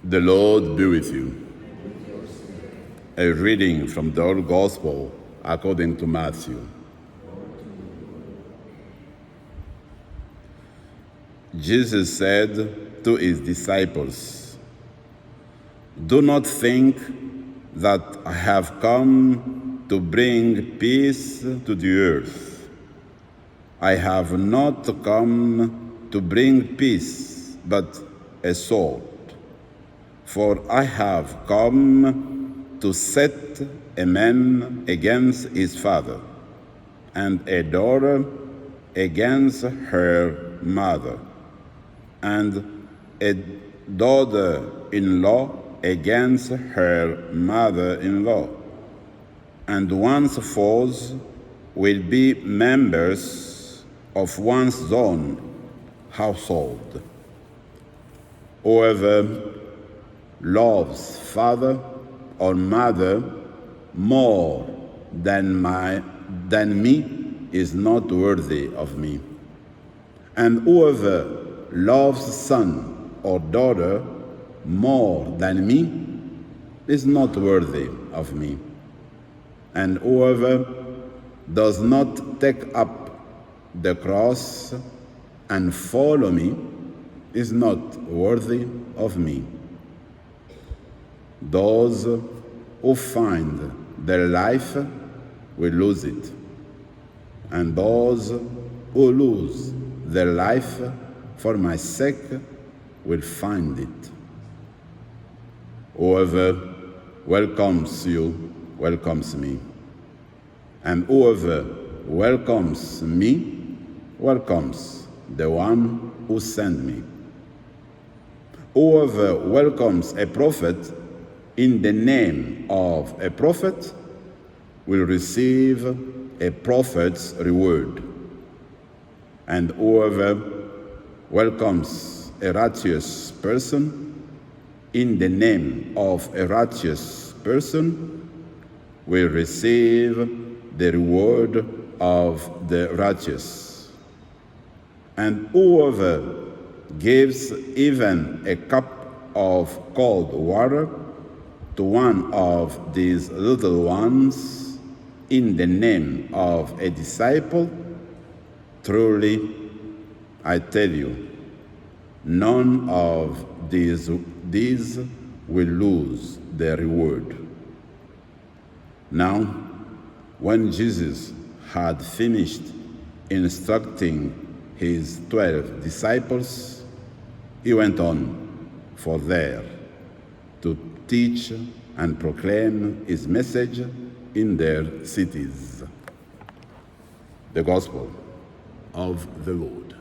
The Lord be with you. A reading from the Holy Gospel according to Matthew. Jesus said to his disciples, "Do not think that I have come to bring peace to the earth. I have not come to bring peace, but a sword. For I have come to set a man against his father, and a daughter against her mother, and a daughter-in-law against her mother-in-law. And one's foes will be members of one's own household. Whoever loves father or mother more than me is not worthy of me. And whoever loves son or daughter more than me is not worthy of me. And whoever does not take up the cross and follow me is not worthy of me. Those who find their life will lose it, and those who lose their life for my sake will find it. Whoever welcomes you welcomes me, and whoever welcomes me welcomes the one who sent me. Whoever welcomes a prophet in the name of a prophet will receive a prophet's reward. And whoever welcomes a righteous person in the name of a righteous person will receive the reward of the righteous. And whoever gives even a cup of cold water to one of these little ones in the name of a disciple, truly I tell you, none of these will lose their reward." Now, when Jesus had finished instructing his 12 disciples, he went on from there to teach and proclaim his message in their cities. The Gospel of the Lord.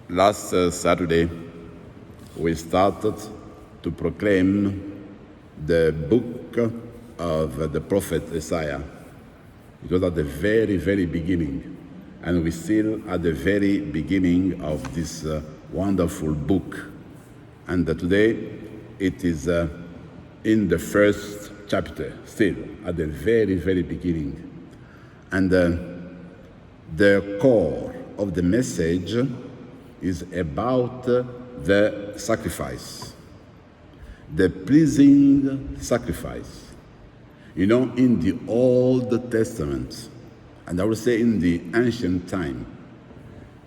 Last Saturday, we started to proclaim the book of the prophet Isaiah. It was at the very, very beginning, and we're still at the very beginning of this wonderful book. And today, it is in the first chapter, still at the very, very beginning. And the core of the message is about the sacrifice, the pleasing sacrifice. You know, in the Old Testament, and I would say in the ancient time,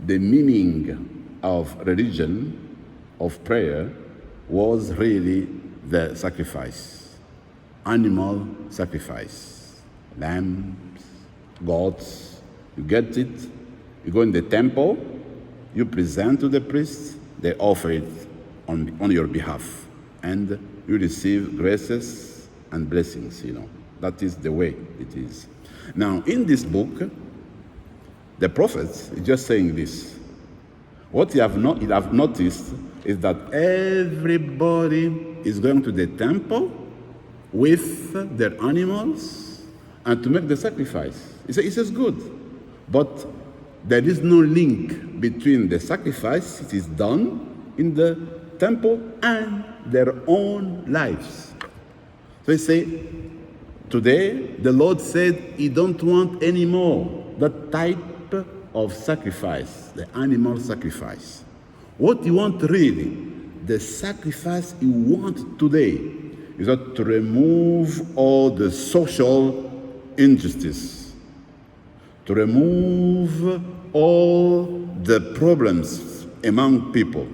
the meaning of religion, of prayer, was really the sacrifice. Animal sacrifice, lambs, goats, you get it, you go in the temple, you present to the priest, they offer it on your behalf, and you receive graces and blessings, you know. That is the way it is. Now, in this book, the prophet is just saying this. What you have noticed is that everybody is going to the temple with their animals and to make the sacrifice. He says good, but there is no link between the sacrifice it is done in the temple and their own lives. So he say, Today, the Lord said he don't want anymore that type of sacrifice, the animal sacrifice. What he wants really, the sacrifice he wants today, is that to remove all the social injustice, to remove all the problems among people.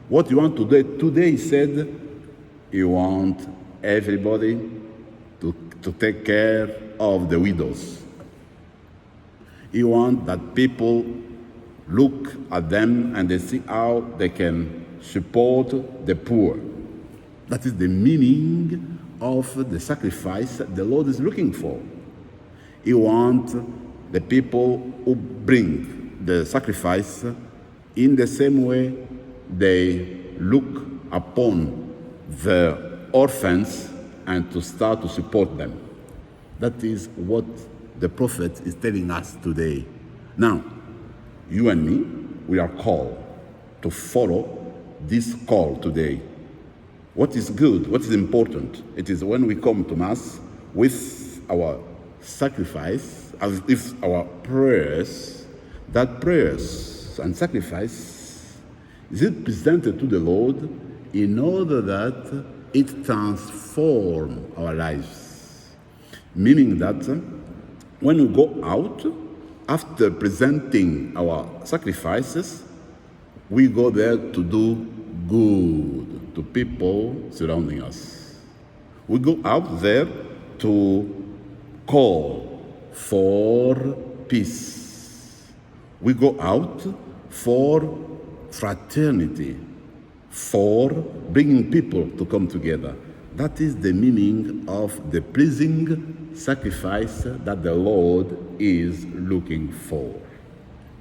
What you want today he said, he wants everybody to take care of the widows. He wants that people look at them and they see how they can support the poor. That is the meaning of the sacrifice the Lord is looking for. He wants the people who bring the sacrifice in the same way they look upon the orphans and to start to support them. That is what the prophet is telling us today. Now, you and me, we are called to follow this call today. What is good, what is important, it is when we come to Mass with our sacrifice, as if our prayers, that prayers and sacrifice is it presented to the Lord in order that it transforms our lives. Meaning that when we go out, after presenting our sacrifices, we go there to do good to people surrounding us. We go out there to call for peace. We go out for fraternity, for bringing people to come together. That is the meaning of the pleasing sacrifice that the Lord is looking for.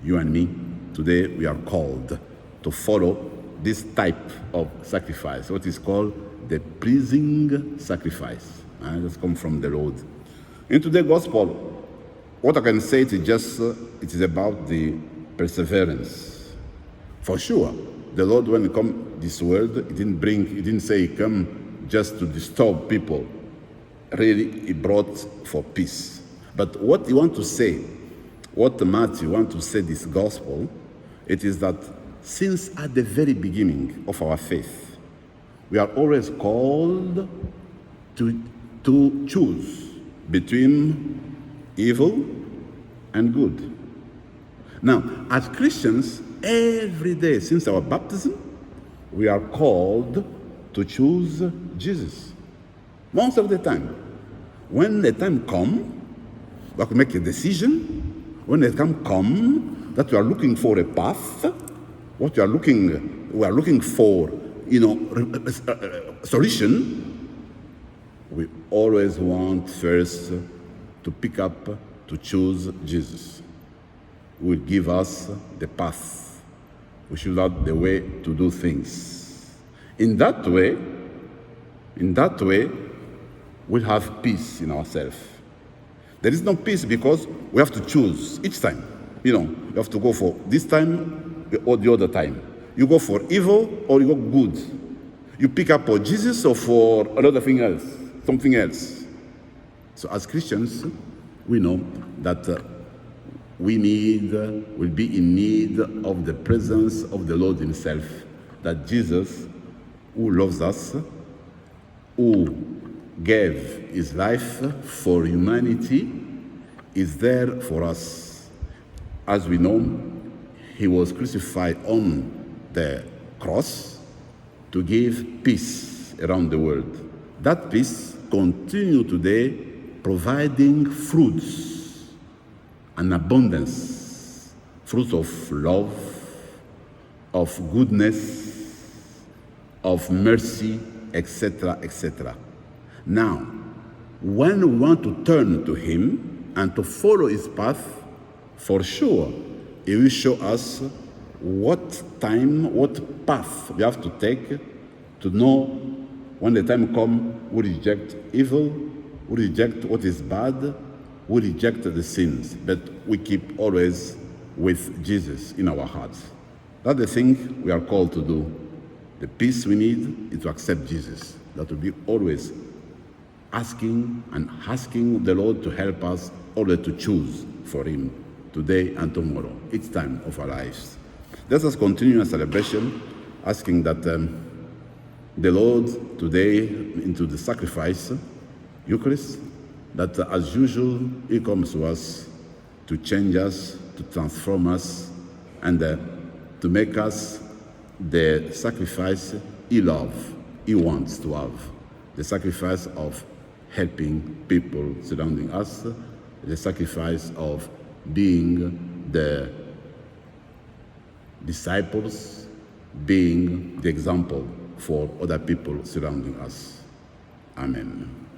You and me, today we are called to follow this type of sacrifice, what is called the pleasing sacrifice. And it's come from the Lord. In today's gospel, what I can say is just, it is about the perseverance. For sure, the Lord, when he come this world, he didn't say he come just to disturb people. Really, he brought for peace. But what he want to say, what Matthew want to say this gospel, it is that since at the very beginning of our faith, we are always called to choose between evil and good. Now, as Christians, every day since our baptism, we are called to choose Jesus. Most of the time. When the time comes, we have to make a decision. When the time comes that we are looking for a path, we are looking for, solution, we always want first to pick up, to choose Jesus. Who will give us the path. We should have the way to do things. In that way, we'll have peace in ourselves. There is no peace because we have to choose each time. You have to go for this time or the other time. You go for evil or you go good. You pick up for Jesus or for another thing else, something else. So as Christians, we know that we'll be in need of the presence of the Lord himself. That Jesus, who loves us, who gave his life for humanity, is there for us. As we know, he was crucified on the cross to give peace around the world. That peace continues today, providing fruits and abundance, fruits of love, of goodness, of mercy, etc., etc. Now, when we want to turn to him and to follow his path, for sure, he will show us what path we have to take to know when the time comes, we reject evil, we reject what is bad, we reject the sins, but we keep always with Jesus in our hearts. That's the thing we are called to do. The peace we need is to accept Jesus. That will be always asking and asking the Lord to help us order to choose for Him today and tomorrow, each time of our lives. Let us continue our celebration, asking that the Lord today into the sacrifice, Eucharist, that as usual He comes to us to change us, to transform us, and to make us the sacrifice He loves, He wants to have. The sacrifice of helping people surrounding us, the sacrifice of being the disciples, being the example for other people surrounding us. Amen.